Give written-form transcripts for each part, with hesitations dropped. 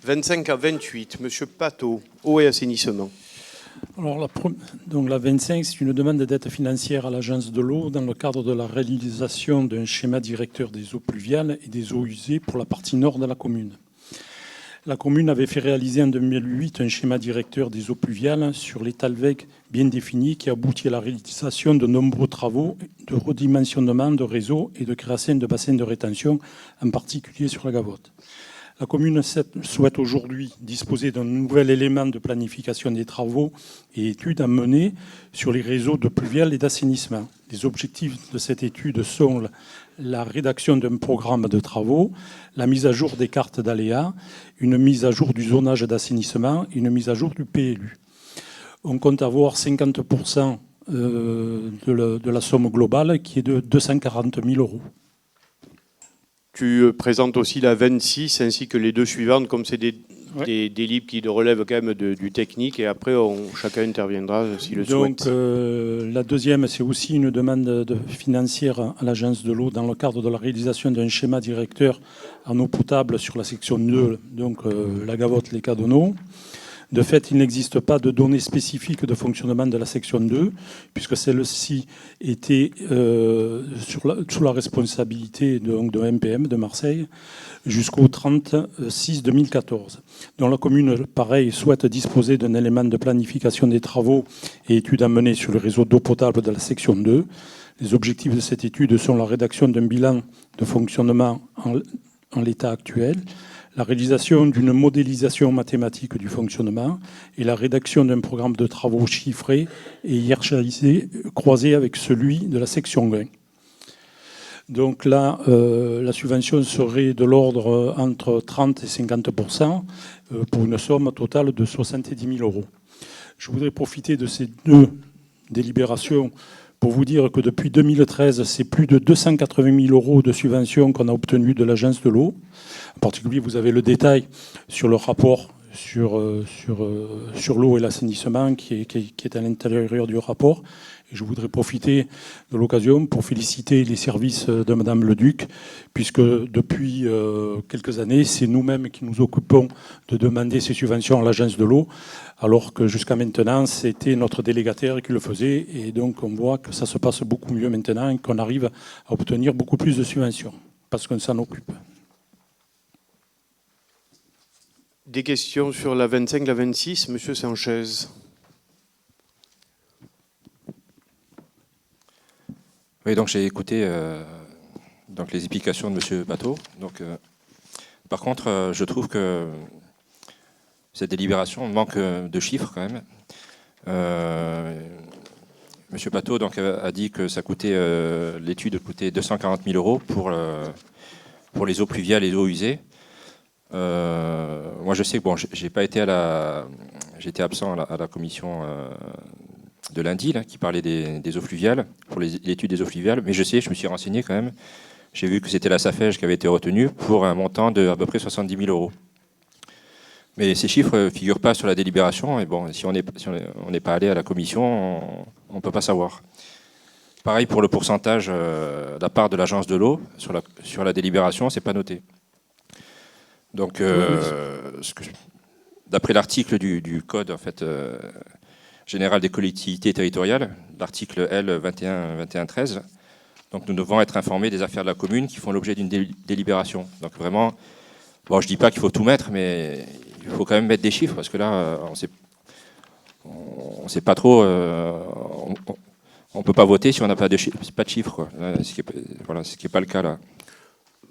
25 à 28, Monsieur Pateau, eau et assainissement. Alors, la 25, c'est une demande d'aide financière à l'Agence de l'eau dans le cadre de la réalisation d'un schéma directeur des eaux pluviales et des eaux usées pour la partie nord de la commune. La commune avait fait réaliser en 2008 un schéma directeur des eaux pluviales sur les Talweg bien défini qui aboutit à la réalisation de nombreux travaux de redimensionnement de réseaux et de création de bassins de rétention, en particulier sur la Gavotte. La commune souhaite aujourd'hui disposer d'un nouvel élément de planification des travaux et études à mener sur les réseaux de pluviales et d'assainissement. Les objectifs de cette étude sont la rédaction d'un programme de travaux, la mise à jour des cartes d'aléas, une mise à jour du zonage d'assainissement et une mise à jour du PLU. On compte avoir 50% de la somme globale qui est de 240 000 €. Tu présentes aussi la 26 ainsi que les deux suivantes, comme c'est des livres qui relèvent quand même du technique, et après chacun interviendra s'il le souhaite. Donc la deuxième, c'est aussi une demande financière à l'Agence de l'eau dans le cadre de la réalisation d'un schéma directeur en eau potable sur la section 2, donc la Gavotte, les Cadonneaux. De fait, il n'existe pas de données spécifiques de fonctionnement de la section 2, puisque celle-ci était sous la responsabilité de MPM de Marseille jusqu'au 30/6/2014. Donc la commune, pareil, souhaite disposer d'un élément de planification des travaux et études à mener sur le réseau d'eau potable de la section 2. Les objectifs de cette étude sont la rédaction d'un bilan de fonctionnement en l'état actuel, la réalisation d'une modélisation mathématique du fonctionnement et la rédaction d'un programme de travaux chiffré et hiérarchisé, croisé avec celui de la section 1. Donc là, la subvention serait de l'ordre entre 30 et 50% pour une somme totale de 70 000 €. Je voudrais profiter de ces deux délibérations pour vous dire que depuis 2013, c'est plus de 280 000 € de subventions qu'on a obtenues de l'Agence de l'eau. En particulier, vous avez le détail sur le rapport sur l'eau et l'assainissement qui est à l'intérieur du rapport. Et je voudrais profiter de l'occasion pour féliciter les services de Madame Leduc, puisque depuis quelques années, c'est nous-mêmes qui nous occupons de demander ces subventions à l'Agence de l'eau, alors que jusqu'à maintenant, c'était notre délégataire qui le faisait. Et donc, on voit que ça se passe beaucoup mieux maintenant et qu'on arrive à obtenir beaucoup plus de subventions, parce qu'on s'en occupe. Des questions sur la 25, la 26, Monsieur Sanchez. Oui, donc j'ai écouté donc les explications de Monsieur Pateau. Donc, par contre, je trouve que cette délibération manque de chiffres quand même. Monsieur Pateau donc, a dit que ça coûtait, l'étude coûtait 240 000 € pour les eaux pluviales et les eaux usées. Moi, je sais que bon, j'étais absent à la commission de lundi là, qui parlait des eaux fluviales pour l'étude des eaux fluviales, mais je me suis renseigné quand même. J'ai vu que c'était la SAFEJ qui avait été retenue pour un montant de à peu près 70 000 €. Mais ces chiffres ne figurent pas sur la délibération, et bon, si on n'est pas allé à la commission, on ne peut pas savoir. Pareil pour le pourcentage, la part de l'agence de l'eau sur la délibération, c'est pas noté. Donc, d'après l'article du code en fait, général des collectivités territoriales, l'article L 2113, donc nous devons être informés des affaires de la commune qui font l'objet d'une délibération. Donc vraiment, bon, je dis pas qu'il faut tout mettre, mais il faut quand même mettre des chiffres parce que là, on sait pas trop. On peut pas voter si on n'a pas de chiffres, quoi. Ce qui est pas le cas là.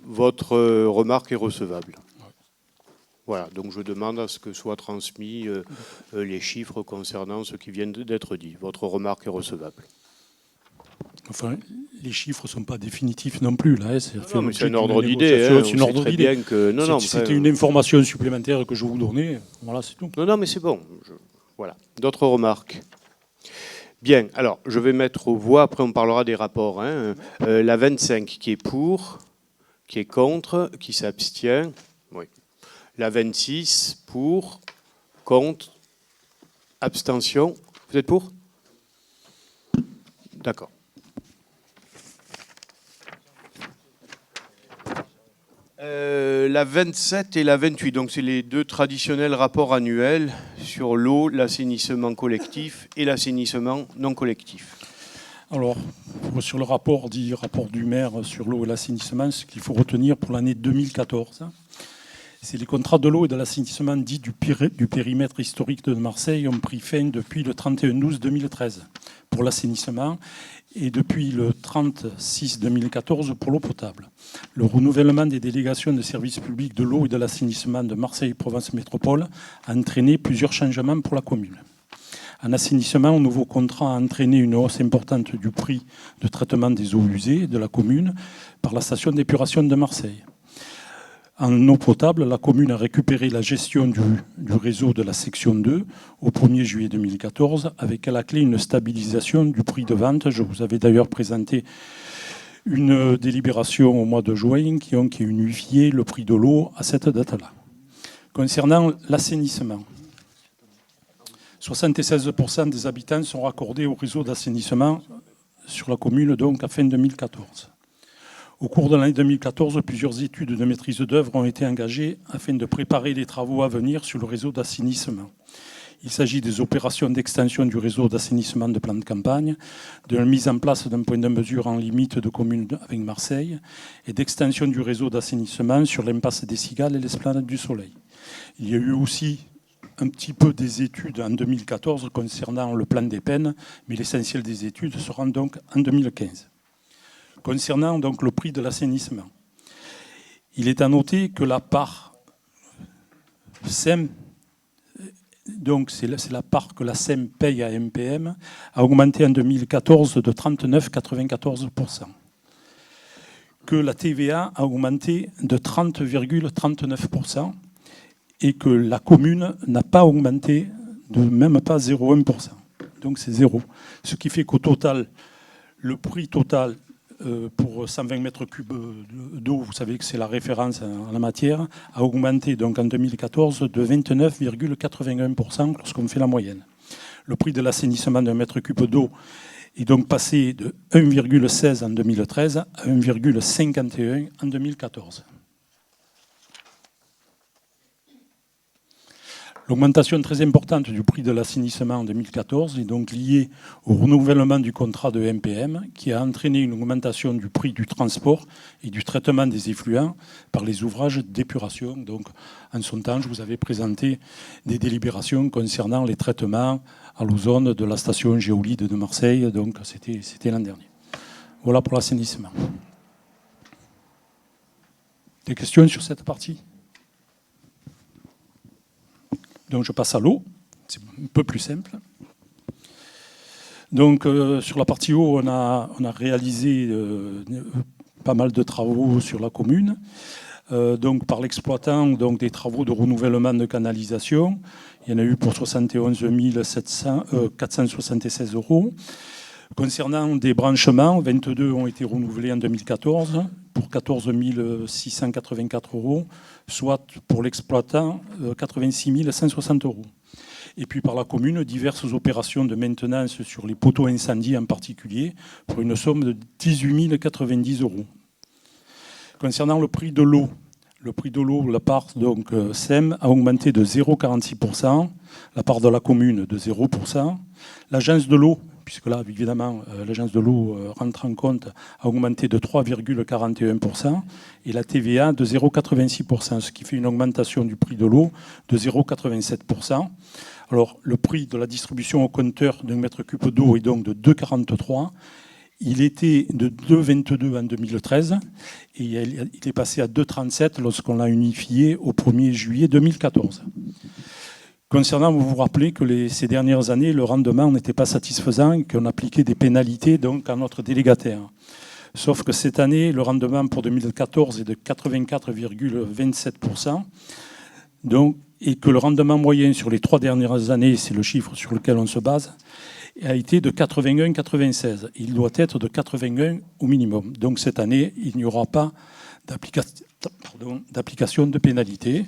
Votre remarque est recevable. Voilà, donc je demande à ce que soient transmis les chiffres concernant ce qui vient d'être dit. Votre remarque est recevable. Enfin, les chiffres ne sont pas définitifs non plus. Là, c'est un ordre d'idée. C'est une ordre d'idée. C'était une information supplémentaire que je vous donnais. Voilà, c'est tout. Non, mais c'est bon. Voilà. D'autres remarques? Bien, alors, je vais mettre aux voix, après on parlera des rapports. La 25 qui est pour, qui est contre, qui s'abstient. Oui. La 26 pour, contre, abstention. Vous êtes pour? D'accord. La 27 et la 28, donc c'est les deux traditionnels rapports annuels sur l'eau, l'assainissement collectif et l'assainissement non collectif. Alors, sur le rapport dit rapport du maire sur l'eau et l'assainissement, ce qu'il faut retenir pour l'année 2014, c'est les contrats de l'eau et de l'assainissement dits du périmètre historique de Marseille ont pris fin depuis le 31/12/2013 pour l'assainissement et depuis le 30/6/2014 pour l'eau potable. Le renouvellement des délégations de services publics de l'eau et de l'assainissement de Marseille-Provence Métropole a entraîné plusieurs changements pour la commune. En assainissement, un nouveau contrat a entraîné une hausse importante du prix de traitement des eaux usées de la commune par la station d'épuration de Marseille. En eau potable, la commune a récupéré la gestion du réseau de la section 2 au 1er juillet 2014, avec à la clé une stabilisation du prix de vente. Je vous avais d'ailleurs présenté une délibération au mois de juin qui ont unifié le prix de l'eau à cette date-là. Concernant l'assainissement, 76% des habitants sont raccordés au réseau d'assainissement sur la commune, donc à fin 2014. Au cours de l'année 2014, plusieurs études de maîtrise d'œuvre ont été engagées afin de préparer les travaux à venir sur le réseau d'assainissement. Il s'agit des opérations d'extension du réseau d'assainissement de plan de campagne, de la mise en place d'un point de mesure en limite de commune avec Marseille et d'extension du réseau d'assainissement sur l'impasse des Cigales et l'esplanade du Soleil. Il y a eu aussi un petit peu des études en 2014 concernant le plan des peines, mais l'essentiel des études sera donc en 2015. Concernant donc le prix de l'assainissement, il est à noter que la part SEM, donc c'est la part que la SEM paye à MPM, a augmenté en 2014 de 39,94%, que la TVA a augmenté de 30,39% et que la commune n'a pas augmenté de même pas 0,1%. Donc c'est zéro. Ce qui fait qu'au total, le prix total pour 120 mètres cubes d'eau, vous savez que c'est la référence en la matière, a augmenté donc en 2014 de 29,81% lorsqu'on fait la moyenne. Le prix de l'assainissement d'un mètre cube d'eau est donc passé de 1,16 en 2013 à 1,51 en 2014. L'augmentation très importante du prix de l'assainissement en 2014 est donc liée au renouvellement du contrat de MPM qui a entraîné une augmentation du prix du transport et du traitement des effluents par les ouvrages d'épuration. Donc, en son temps, je vous avais présenté des délibérations concernant les traitements à l'ozone de la station Géolide de Marseille. Donc, c'était l'an dernier. Voilà pour l'assainissement. Des questions sur cette partie ? Donc je passe à l'eau, c'est un peu plus simple. Donc sur la partie eau, on a réalisé pas mal de travaux sur la commune. Donc par l'exploitant, donc des travaux de renouvellement de canalisation. Il y en a eu pour 71 476 €. Concernant des branchements, 22 ont été renouvelés en 2014 pour 14 684 €, soit pour l'exploitant 86 160 €. Et puis par la commune, diverses opérations de maintenance sur les poteaux incendies en particulier, pour une somme de 18 090 €. Concernant le prix de l'eau, la part donc SEM a augmenté de 0,46%, la part de la commune de 0%. L'agence de l'eau, puisque là, évidemment, l'agence de l'eau rentre en compte, a augmenté de 3,41%, et la TVA de 0,86%, ce qui fait une augmentation du prix de l'eau de 0,87%. Alors, le prix de la distribution au compteur d'un mètre cube d'eau est donc de 2,43. Il était de 2,22 en 2013 et il est passé à 2,37 lorsqu'on l'a unifié au 1er juillet 2014. Concernant, vous vous rappelez que ces dernières années, le rendement n'était pas satisfaisant et qu'on appliquait des pénalités donc, à notre délégataire. Sauf que cette année, le rendement pour 2014 est de 84,27%. Donc, et que le rendement moyen sur les 3 dernières années, c'est le chiffre sur lequel on se base, a été de 81,96. Il doit être de 81 au minimum. Donc cette année, il n'y aura pas d'application de pénalité.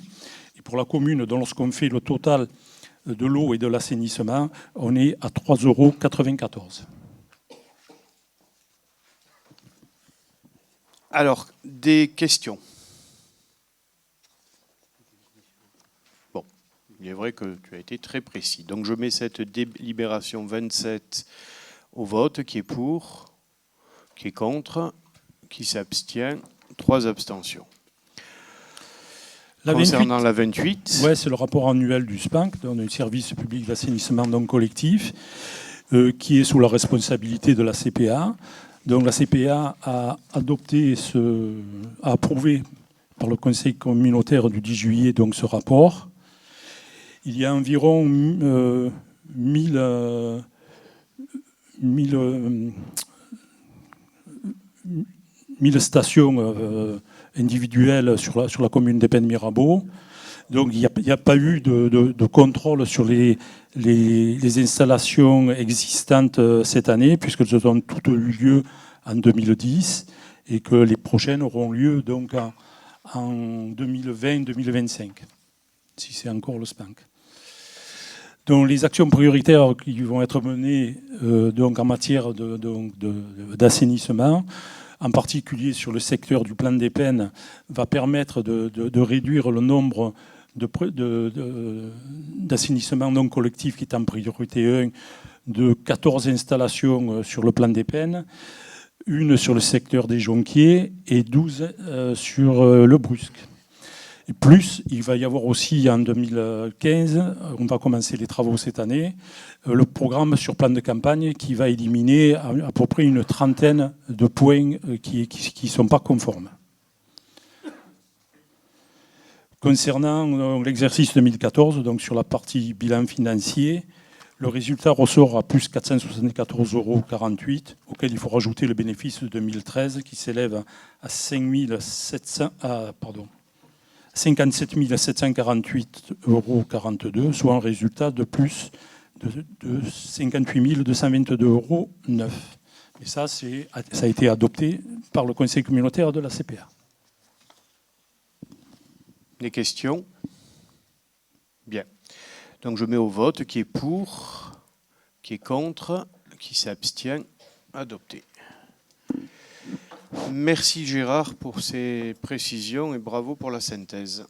Et pour la commune, lorsqu'on fait le total de l'eau et de l'assainissement, on est à 3,94 €. Alors, des questions ? est vrai que tu as été très précis. Donc je mets cette délibération 27 au vote, qui est pour, qui est contre, qui s'abstient, 3 abstentions. Concernant la 28... Ouais, c'est le rapport annuel du SPANC, du service public d'assainissement non collectif, qui est sous la responsabilité de la CPA. Donc la CPA a approuvé par le Conseil communautaire du 10 juillet donc, ce rapport. Il y a environ 1000 stations individuelles sur la commune d'Épène-Mirabeau. Donc il n'y a pas eu de contrôle sur les installations existantes cette année, puisqu'elles ont toutes eu lieu en 2010 et que les prochaines auront lieu donc en 2020-2025, si c'est encore le SPANC. Donc les actions prioritaires qui vont être menées donc en matière d'assainissement, en particulier sur le secteur du plan d'Épène, va permettre de réduire le nombre d'assainissement non collectif qui est en priorité 1, de 14 installations sur le plan d'Épène, une sur le secteur des Jonquiers et 12 sur le Brusque. Et plus, il va y avoir aussi en 2015, on va commencer les travaux cette année, le programme sur plan de campagne qui va éliminer à peu près une trentaine de points qui ne sont pas conformes. Concernant l'exercice 2014, donc sur la partie bilan financier, le résultat ressort à plus 474,48 €, auquel il faut rajouter le bénéfice de 2013 qui s'élève à 57 748,42 €, soit un résultat de plus de 58 222,09 €. Et ça a été adopté par le Conseil communautaire de la CPA. Des questions? Bien. Donc je mets au vote qui est pour, qui est contre, qui s'abstient, adopté. Merci Gérard pour ces précisions et bravo pour la synthèse.